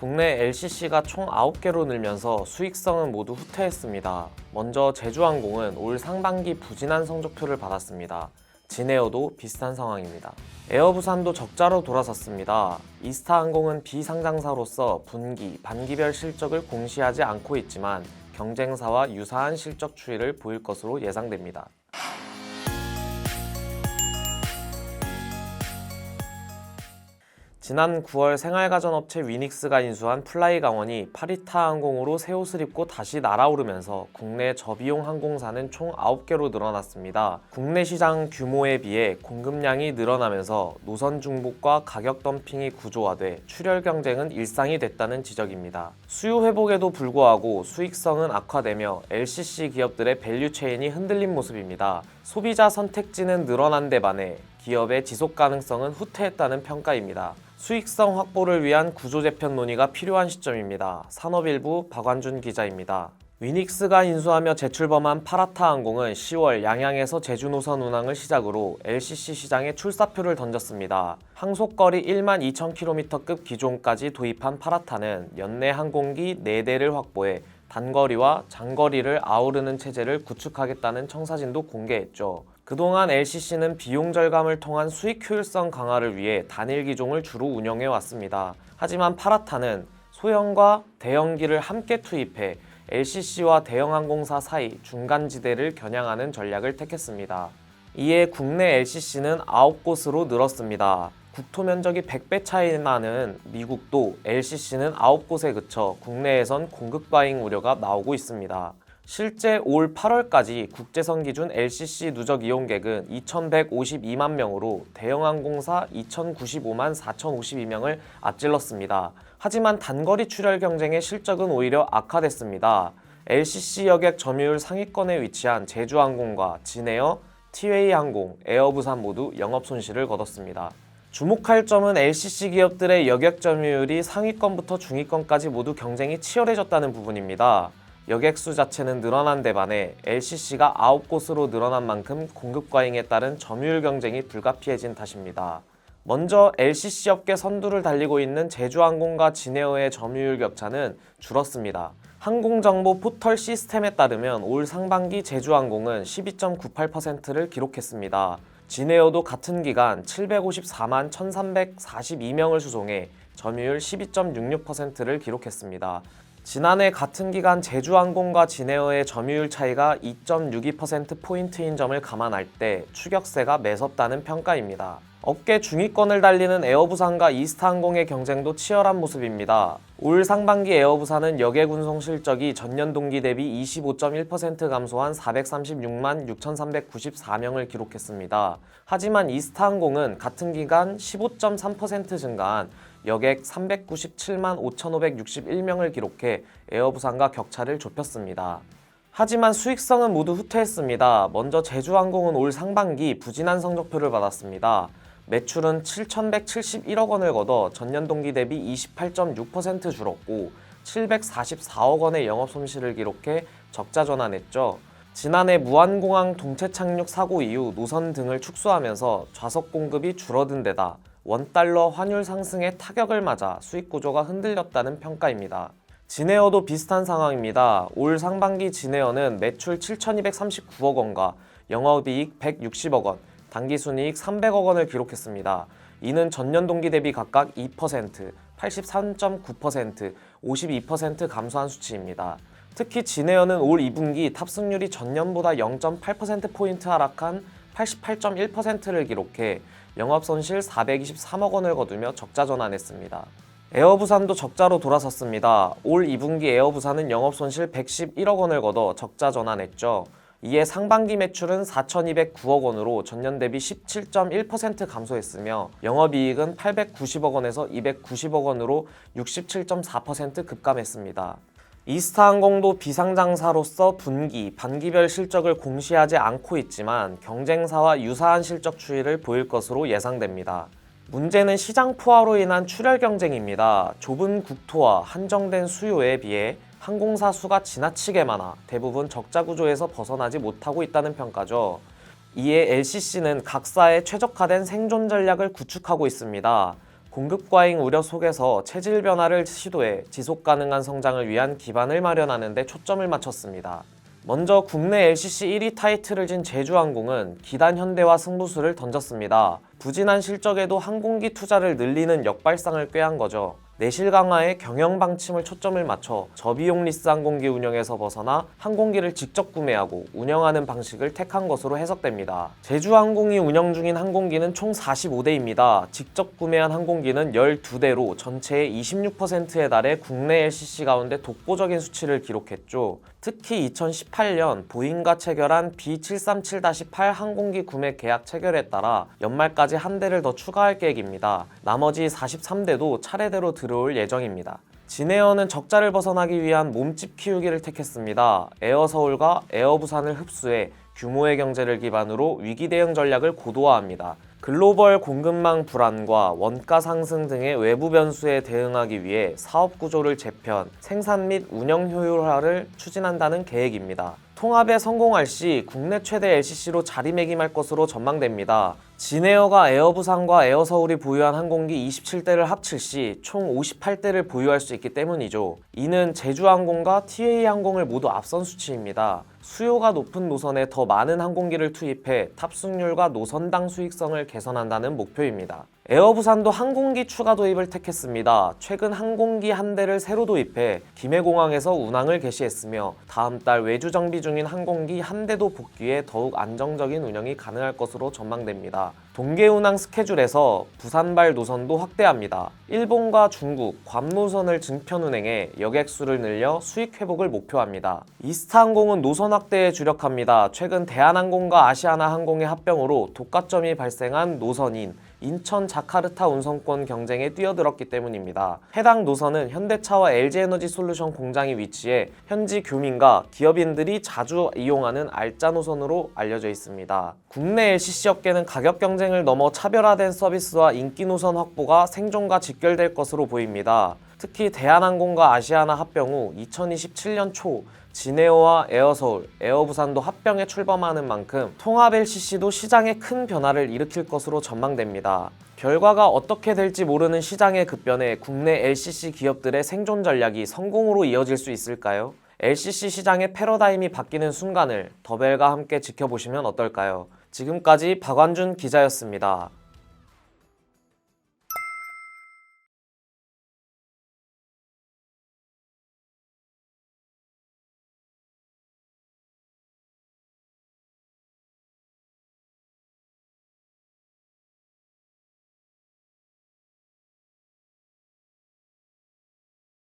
국내 LCC가 총 9개로 늘면서 수익성은 모두 후퇴했습니다. 먼저 제주항공은 올 상반기 부진한 성적표를 받았습니다. 진에어도 비슷한 상황입니다. 에어부산도 적자로 돌아섰습니다. 이스타항공은 비상장사로서 분기, 반기별 실적을 공시하지 않고 있지만 경쟁사와 유사한 실적 추이를 보일 것으로 예상됩니다. 지난 9월 생활가전업체 위닉스가 인수한 플라이강원이 파리타 항공으로 새 옷을 입고 다시 날아오르면서 국내 저비용 항공사는 총 9개로 늘어났습니다. 국내 시장 규모에 비해 공급량이 늘어나면서 노선 중복과 가격 덤핑이 구조화돼 출혈 경쟁은 일상이 됐다는 지적입니다. 수요 회복에도 불구하고 수익성은 악화되며 LCC 기업들의 밸류체인이 흔들린 모습입니다. 소비자 선택지는 늘어난 데 반해 기업의 지속 가능성은 후퇴했다는 평가입니다. 수익성 확보를 위한 구조재편 논의가 필요한 시점입니다. 산업일부 박완준 기자입니다. 위닉스가 인수하며 재출범한 파라타항공은 10월 양양에서 제주 노선 운항을 시작으로 LCC 시장에 출사표를 던졌습니다. 항속거리 1만 2,000km급 기종까지 도입한 파라타는 연내 항공기 4대를 확보해 단거리와 장거리를 아우르는 체제를 구축하겠다는 청사진도 공개했죠. 그동안 LCC는 비용 절감을 통한 수익 효율성 강화를 위해 단일 기종을 주로 운영해 왔습니다. 하지만 파라타는 소형과 대형기를 함께 투입해 LCC와 대형항공사 사이 중간지대를 겨냥하는 전략을 택했습니다. 이에 국내 LCC는 9곳으로 늘었습니다. 국토 면적이 100배 차이 나는 미국도 LCC는 9곳에 그쳐 국내에선 공급 과잉 우려가 나오고 있습니다. 실제 올 8월까지 국제선 기준 LCC 누적 이용객은 2,152만 명으로 대형항공사 2,095만 4,052명을 앞질렀습니다. 하지만 단거리 출혈 경쟁의 실적은 오히려 악화됐습니다. LCC 여객 점유율 상위권에 위치한 제주항공과 진에어, 티웨이항공, 에어부산 모두 영업 손실을 거뒀습니다. 주목할 점은 LCC 기업들의 여객 점유율이 상위권부터 중위권까지 모두 경쟁이 치열해졌다는 부분입니다. 여객수 자체는 늘어난 데 반해 LCC가 9곳으로 늘어난 만큼 공급 과잉에 따른 점유율 경쟁이 불가피해진 탓입니다. 먼저 LCC 업계 선두를 달리고 있는 제주항공과 진에어의 점유율 격차는 줄었습니다. 항공정보 포털 시스템에 따르면 올 상반기 제주항공은 12.98%를 기록했습니다. 진에어도 같은 기간 754만 1,342명을 수송해 점유율 12.66%를 기록했습니다. 지난해 같은 기간 제주항공과 진에어의 점유율 차이가 2.62%포인트인 점을 감안할 때 추격세가 매섭다는 평가입니다. 업계 중위권을 달리는 에어부산과 이스타항공의 경쟁도 치열한 모습입니다. 올 상반기 에어부산은 여객 운송 실적이 전년 동기 대비 25.1% 감소한 436만 6,394명을 기록했습니다. 하지만 이스타항공은 같은 기간 15.3% 증가한 여객 397만 5,561명을 기록해 에어부산과 격차를 좁혔습니다. 하지만 수익성은 모두 후퇴했습니다. 먼저 제주항공은 올 상반기 부진한 성적표를 받았습니다. 매출은 7,171억 원을 거둬 전년 동기 대비 28.6% 줄었고 744억 원의 영업 손실을 기록해 적자 전환했죠. 지난해 무안공항 동체 착륙 사고 이후 노선 등을 축소하면서 좌석 공급이 줄어든 데다 원달러 환율 상승에 타격을 맞아 수익 구조가 흔들렸다는 평가입니다. 진에어도 비슷한 상황입니다. 올 상반기 진에어는 매출 7,239억 원과 영업이익 160억 원, 당기순이익 300억 원을 기록했습니다. 이는 전년 동기 대비 각각 2%, 83.9%, 52% 감소한 수치입니다. 특히 진에어는 올 2분기 탑승률이 전년보다 0.8%포인트 하락한 88.1%를 기록해 영업손실 423억 원을 거두며 적자 전환했습니다. 에어부산도 적자로 돌아섰습니다. 올 2분기 에어부산은 영업손실 111억 원을 거둬 적자 전환했죠. 이에 상반기 매출은 4,209억 원으로 전년 대비 17.1% 감소했으며 영업이익은 890억 원에서 290억 원으로 67.4% 급감했습니다. 이스타항공도 비상장사로서 분기, 반기별 실적을 공시하지 않고 있지만 경쟁사와 유사한 실적 추이를 보일 것으로 예상됩니다. 문제는 시장 포화로 인한 출혈 경쟁입니다. 좁은 국토와 한정된 수요에 비해 항공사 수가 지나치게 많아 대부분 적자 구조에서 벗어나지 못하고 있다는 평가죠. 이에 LCC는 각사의 최적화된 생존 전략을 구축하고 있습니다. 공급 과잉 우려 속에서 체질 변화를 시도해 지속 가능한 성장을 위한 기반을 마련하는 데 초점을 맞췄습니다. 먼저 국내 LCC 1위 타이틀을 진 제주항공은 기단 현대와 승부수를 던졌습니다. 부진한 실적에도 항공기 투자를 늘리는 역발상을 꾀한 거죠. 내실 강화에 경영 방침을 초점을 맞춰 저비용 리스 항공기 운영에서 벗어나 항공기를 직접 구매하고 운영하는 방식을 택한 것으로 해석됩니다. 제주항공이 운영 중인 항공기는 총 45대입니다. 직접 구매한 항공기는 12대로 전체의 26%에 달해 국내 LCC 가운데 독보적인 수치를 기록했죠. 특히 2018년 보잉과 체결한 B737-8 항공기 구매 계약 체결에 따라 연말까지 한 대를 더 추가할 계획입니다. 나머지 43대도 차례대로 들어올 예정입니다. 진에어는 적자를 벗어나기 위한 몸집 키우기를 택했습니다. 에어서울과 에어부산을 흡수해 규모의 경제를 기반으로 위기 대응 전략을 고도화합니다. 글로벌 공급망 불안과 원가 상승 등의 외부 변수에 대응하기 위해 사업 구조를 재편, 생산 및 운영 효율화를 추진한다는 계획입니다. 통합에 성공할 시 국내 최대 LCC로 자리매김할 것으로 전망됩니다. 진에어가 에어부산과 에어서울이 보유한 항공기 27대를 합칠 시 총 58대를 보유할 수 있기 때문이죠. 이는 제주항공과 TA항공을 모두 앞선 수치입니다. 수요가 높은 노선에 더 많은 항공기를 투입해 탑승률과 노선당 수익성을 개선한다는 목표입니다. 에어부산도 항공기 추가 도입을 택했습니다. 최근 항공기 한 대를 새로 도입해 김해공항에서 운항을 개시했으며 다음 달 외주 정비 중인 항공기 한 대도 복귀해 더욱 안정적인 운영이 가능할 것으로 전망됩니다. 동계 운항 스케줄에서 부산발 노선도 확대합니다. 일본과 중국, 괌 노선을 증편 운행해 여객수를 늘려 수익 회복을 목표합니다. 이스타항공은 노선 확대에 주력합니다. 최근 대한항공과 아시아나항공의 합병으로 독과점이 발생한 노선인 인천 자카르타 운송권 경쟁에 뛰어들었기 때문입니다. 해당 노선은 현대차와 LG에너지솔루션 공장이 위치해 현지 교민과 기업인들이 자주 이용하는 알짜 노선으로 알려져 있습니다. 국내 LCC 업계는 가격 경쟁을 넘어 차별화된 서비스와 인기 노선 확보가 생존과 직결될 것으로 보입니다. 특히 대한항공과 아시아나 합병 후 2027년 초 진에어와 에어서울, 에어부산도 합병에 출범하는 만큼 통합 LCC도 시장에 큰 변화를 일으킬 것으로 전망됩니다. 결과가 어떻게 될지 모르는 시장의 급변에 국내 LCC 기업들의 생존 전략이 성공으로 이어질 수 있을까요? LCC 시장의 패러다임이 바뀌는 순간을 더벨과 함께 지켜보시면 어떨까요? 지금까지 박완준 기자였습니다.